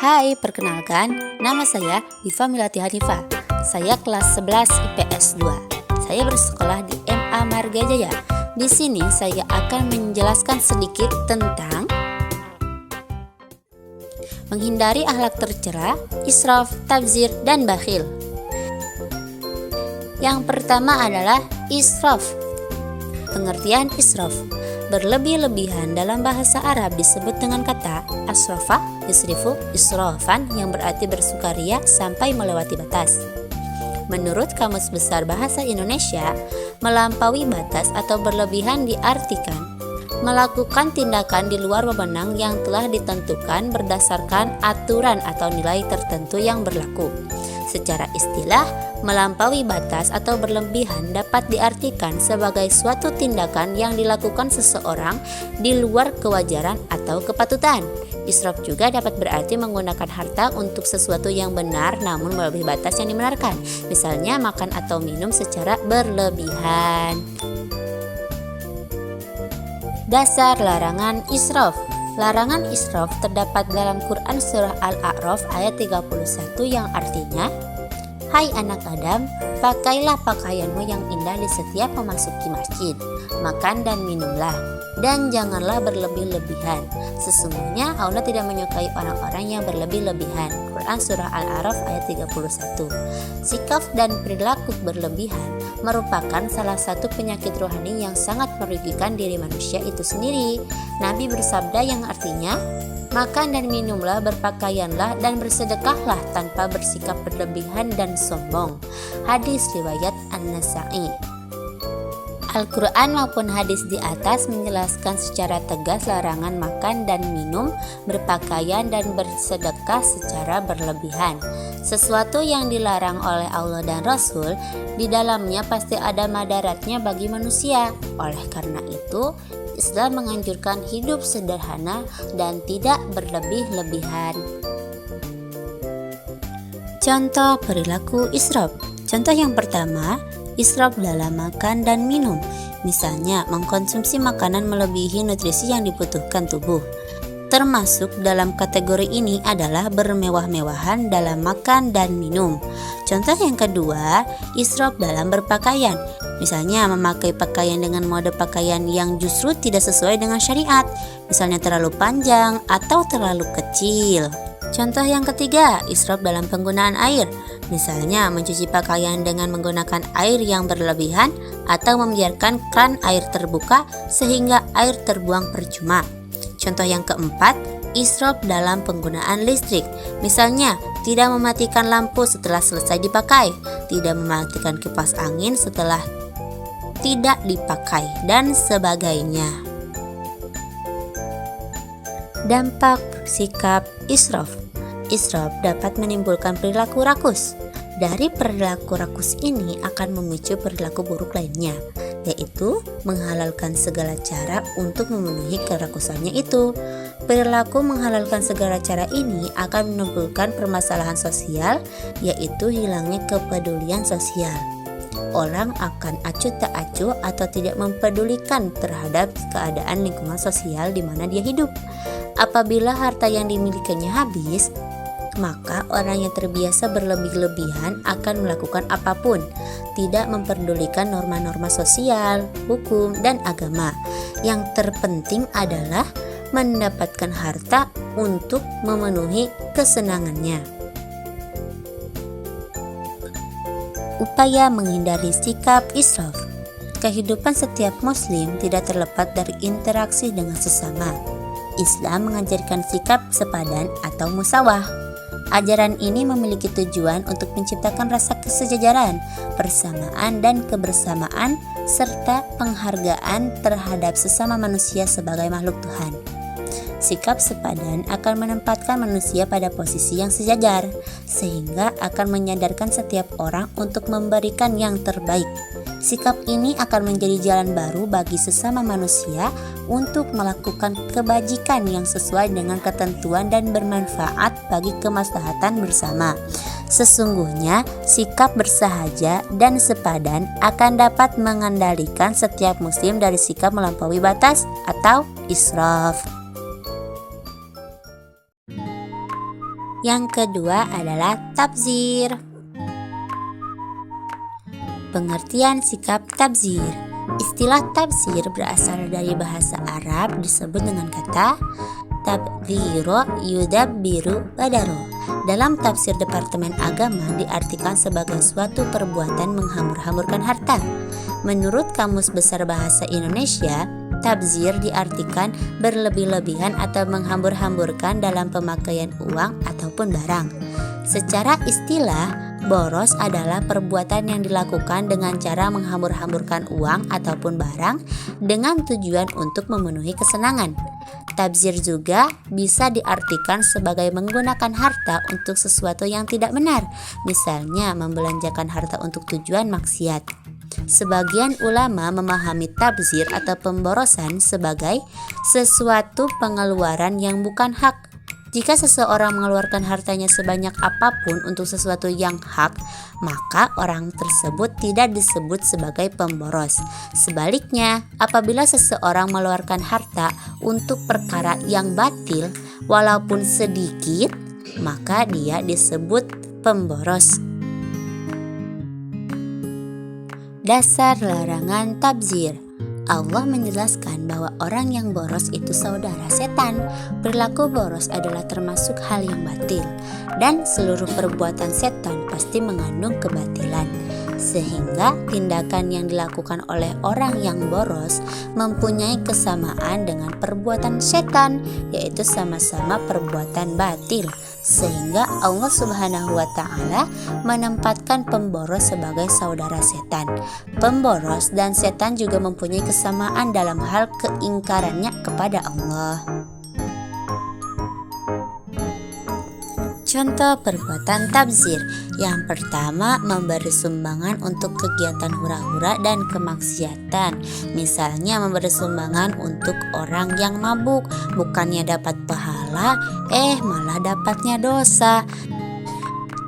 Hai, perkenalkan, nama saya Diva Milati Hanifah. Saya kelas 11 IPS 2. Saya bersekolah di MA Marga Jaya. Di sini saya akan menjelaskan sedikit tentang menghindari akhlak tercela, israf, tabzir, dan bakhil. Yang pertama adalah israf. Pengertian israf: berlebih-lebihan dalam bahasa Arab disebut dengan kata asrafa, yusrifu, israfan, yang berarti bersukaria sampai melewati batas. Menurut Kamus Besar Bahasa Indonesia, melampaui batas atau berlebihan diartikan melakukan tindakan di luar wewenang yang telah ditentukan berdasarkan aturan atau nilai tertentu yang berlaku. Secara istilah, melampaui batas atau berlebihan dapat diartikan sebagai suatu tindakan yang dilakukan seseorang di luar kewajaran atau kepatutan. Israf juga dapat berarti menggunakan harta untuk sesuatu yang benar namun melebihi batas yang dibenarkan, misalnya makan atau minum secara berlebihan. Dasar larangan israf. Larangan israf terdapat dalam Quran Surah Al-A'raf ayat 31 yang artinya, "Hai anak Adam, pakailah pakaianmu yang indah di setiap memasuki masjid, makan dan minumlah, dan janganlah berlebih-lebihan. Sesungguhnya Allah tidak menyukai orang-orang yang berlebih-lebihan." Quran Surah Al-A'raf ayat 31. Sikap dan perilaku berlebihan merupakan salah satu penyakit rohani yang sangat merugikan diri manusia itu sendiri. Nabi bersabda yang artinya, "Makan dan minumlah, berpakaianlah dan bersedekahlah tanpa bersikap berlebihan dan sombong." Hadis riwayat An-Nasa'i. Al-Quran maupun hadis di atas menjelaskan secara tegas larangan makan dan minum, berpakaian dan bersedekah secara berlebihan. Sesuatu yang dilarang oleh Allah dan Rasul, di dalamnya pasti ada madaratnya bagi manusia. Oleh karena itu, Islam menganjurkan hidup sederhana dan tidak berlebih-lebihan. Contoh perilaku israf. Contoh yang pertama, israf dalam makan dan minum. Misalnya, mengkonsumsi makanan melebihi nutrisi yang dibutuhkan tubuh. Termasuk dalam kategori ini adalah bermewah-mewahan dalam makan dan minum. Contoh yang kedua, israf dalam berpakaian. Misalnya, memakai pakaian dengan mode pakaian yang justru tidak sesuai dengan syariat. Misalnya terlalu panjang atau terlalu kecil. Contoh yang ketiga, israf dalam penggunaan air. Misalnya, mencuci pakaian dengan menggunakan air yang berlebihan atau membiarkan kran air terbuka sehingga air terbuang percuma. Contoh yang keempat, israf dalam penggunaan listrik. Misalnya, tidak mematikan lampu setelah selesai dipakai, tidak mematikan kipas angin setelah tidak dipakai, dan sebagainya. Dampak sikap israf. Israf dapat menimbulkan perilaku rakus. Dari perilaku rakus ini akan memicu perilaku buruk lainnya, yaitu menghalalkan segala cara untuk memenuhi kerakusannya itu. Perilaku menghalalkan segala cara ini akan menimbulkan permasalahan sosial, yaitu hilangnya kepedulian sosial. Orang akan acuh tak acuh atau tidak mempedulikan terhadap keadaan lingkungan sosial di mana dia hidup. Apabila harta yang dimilikinya habis, maka orang yang terbiasa berlebih-lebihan akan melakukan apapun, tidak memperdulikan norma-norma sosial, hukum, dan agama. Yang terpenting adalah mendapatkan harta untuk memenuhi kesenangannya. Upaya menghindari sikap israf. Kehidupan setiap muslim tidak terlepas dari interaksi dengan sesama. Islam mengajarkan sikap sepadan atau musawah. Ajaran ini memiliki tujuan untuk menciptakan rasa kesejajaran, persamaan dan kebersamaan, serta penghargaan terhadap sesama manusia sebagai makhluk Tuhan. Sikap sepadan akan menempatkan manusia pada posisi yang sejajar, sehingga akan menyadarkan setiap orang untuk memberikan yang terbaik. Sikap ini akan menjadi jalan baru bagi sesama manusia untuk melakukan kebajikan yang sesuai dengan ketentuan dan bermanfaat bagi kemaslahatan bersama. Sesungguhnya, sikap bersahaja dan sepadan akan dapat mengendalikan setiap muslim dari sikap melampaui batas atau israf. Yang kedua adalah tabzir. Pengertian sikap tabzir. Istilah tabzir berasal dari bahasa Arab disebut dengan kata tabziro yudabbiru badaro. Dalam tafsir Departemen Agama diartikan sebagai suatu perbuatan menghambur-hamburkan harta. Menurut Kamus Besar Bahasa Indonesia, tabzir diartikan berlebih-lebihan atau menghambur-hamburkan dalam pemakaian uang ataupun barang. Secara istilah, boros adalah perbuatan yang dilakukan dengan cara menghambur-hamburkan uang ataupun barang dengan tujuan untuk memenuhi kesenangan. Tabzir juga bisa diartikan sebagai menggunakan harta untuk sesuatu yang tidak benar, misalnya membelanjakan harta untuk tujuan maksiat. Sebagian ulama memahami tabzir atau pemborosan sebagai sesuatu pengeluaran yang bukan hak. Jika seseorang mengeluarkan hartanya sebanyak apapun untuk sesuatu yang hak, maka orang tersebut tidak disebut sebagai pemboros. Sebaliknya, apabila seseorang mengeluarkan harta untuk perkara yang batil, walaupun sedikit, maka dia disebut pemboros. Dasar larangan tabzir. Allah menjelaskan bahwa orang yang boros itu saudara setan. Perilaku boros adalah termasuk hal yang batil, dan seluruh perbuatan setan pasti mengandung kebatilan. Sehingga tindakan yang dilakukan oleh orang yang boros mempunyai kesamaan dengan perbuatan setan, yaitu sama-sama perbuatan batil. Sehingga Allah Subhanahu wa Ta'ala menempatkan pemboros sebagai saudara setan. Pemboros dan setan juga mempunyai kesamaan dalam hal keingkarannya kepada Allah. Contoh perbuatan tabzir. Yang pertama, memberi sumbangan untuk kegiatan hura-hura dan kemaksiatan. Misalnya memberi sumbangan untuk orang yang mabuk, bukannya dapat pahala, malah dapatnya dosa.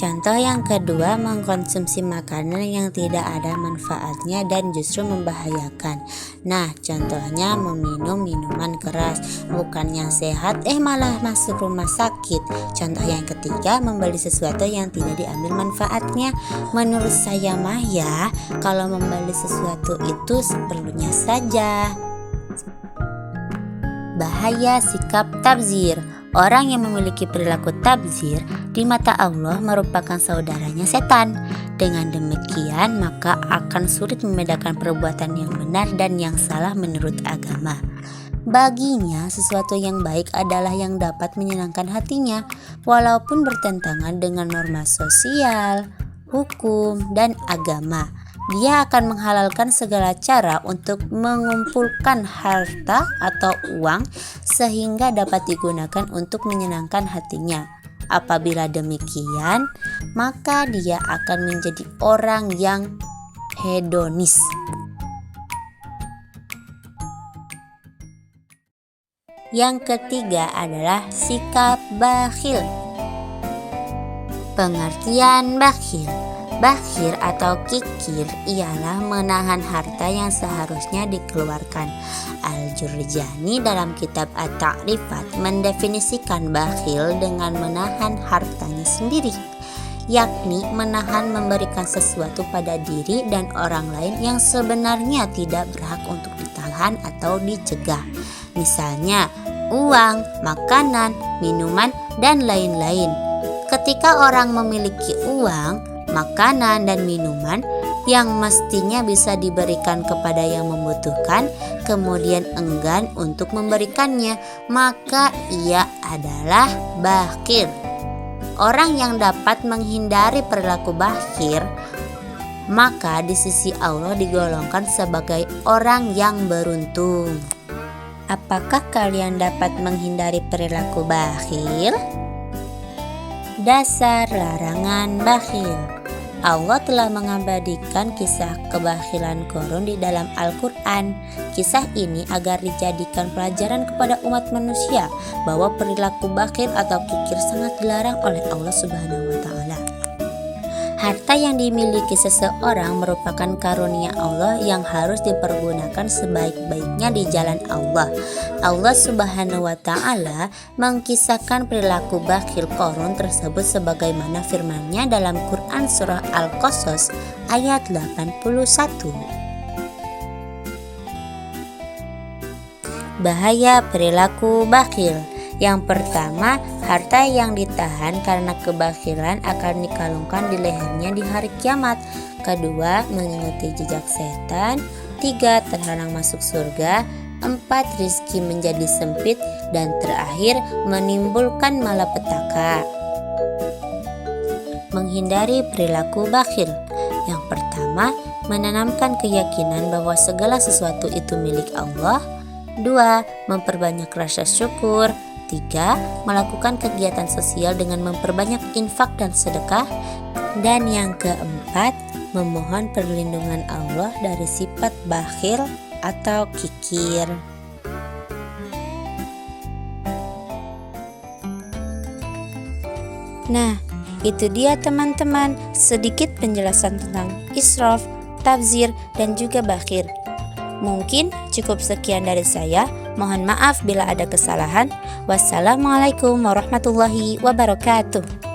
Contoh yang kedua, mengkonsumsi makanan yang tidak ada manfaatnya dan justru membahayakan. Nah, contohnya meminum minuman keras, bukannya sehat, malah masuk rumah sakit. Contoh yang ketiga, membeli sesuatu yang tidak diambil manfaatnya. Menurut saya mah ya, kalau membeli sesuatu itu seperlunya saja. Bahaya sikap tabzir. Orang yang memiliki perilaku tabzir di mata Allah merupakan saudaranya setan. Dengan demikian, maka akan sulit membedakan perbuatan yang benar dan yang salah menurut agama. Baginya, sesuatu yang baik adalah yang dapat menyenangkan hatinya, walaupun bertentangan dengan norma sosial, hukum, dan agama. Dia akan menghalalkan segala cara untuk mengumpulkan harta atau uang sehingga dapat digunakan untuk menyenangkan hatinya. Apabila demikian, maka dia akan menjadi orang yang hedonis. Yang ketiga adalah sikap bakhil. Pengertian bakhil. Bakhil atau kikir ialah menahan harta yang seharusnya dikeluarkan. Al-Jurjani dalam kitab At-Ta'rifat mendefinisikan bakhil dengan menahan hartanya sendiri, yakni menahan memberikan sesuatu pada diri dan orang lain yang sebenarnya tidak berhak untuk ditahan atau dicegah. Misalnya uang, makanan, minuman, dan lain-lain. Ketika orang memiliki uang, makanan, dan minuman yang mestinya bisa diberikan kepada yang membutuhkan, kemudian enggan untuk memberikannya, maka ia adalah bakhil. Orang yang dapat menghindari perilaku bakhil, maka di sisi Allah digolongkan sebagai orang yang beruntung. Apakah kalian dapat menghindari perilaku bakhil? Dasar larangan bakhil. Allah telah mengabadikan kisah kebakhilan Qarun di dalam Al-Quran. Kisah ini agar dijadikan pelajaran kepada umat manusia bahwa perilaku bakhil atau kikir sangat dilarang oleh Allah Subhanahu wa Ta'ala. Harta yang dimiliki seseorang merupakan karunia Allah yang harus dipergunakan sebaik-baiknya di jalan Allah. Allah Subhanahu wa Ta'ala mengkisahkan perilaku bakhil Qarun tersebut sebagaimana firman-Nya dalam Quran surah Al-Qasas ayat 81. Bahaya perilaku bakhil. Yang pertama, harta yang ditahan karena kebakhilan akan dikalungkan di lehernya di hari kiamat. Kedua, mengikuti jejak setan. Tiga, terhalang masuk surga. Empat, rizki menjadi sempit. Dan terakhir, menimbulkan malapetaka. Menghindari perilaku bakhil. Yang pertama, menanamkan keyakinan bahwa segala sesuatu itu milik Allah. Dua, memperbanyak rasa syukur. 3. Melakukan kegiatan sosial dengan memperbanyak infak dan sedekah. Dan yang keempat, memohon perlindungan Allah dari sifat bakhil atau kikir. Nah, itu dia teman-teman, sedikit penjelasan tentang israf, tabzir, dan juga bakhil. Mungkin cukup sekian dari saya. Mohon maaf bila ada kesalahan. Wassalamualaikum warahmatullahi wabarakatuh.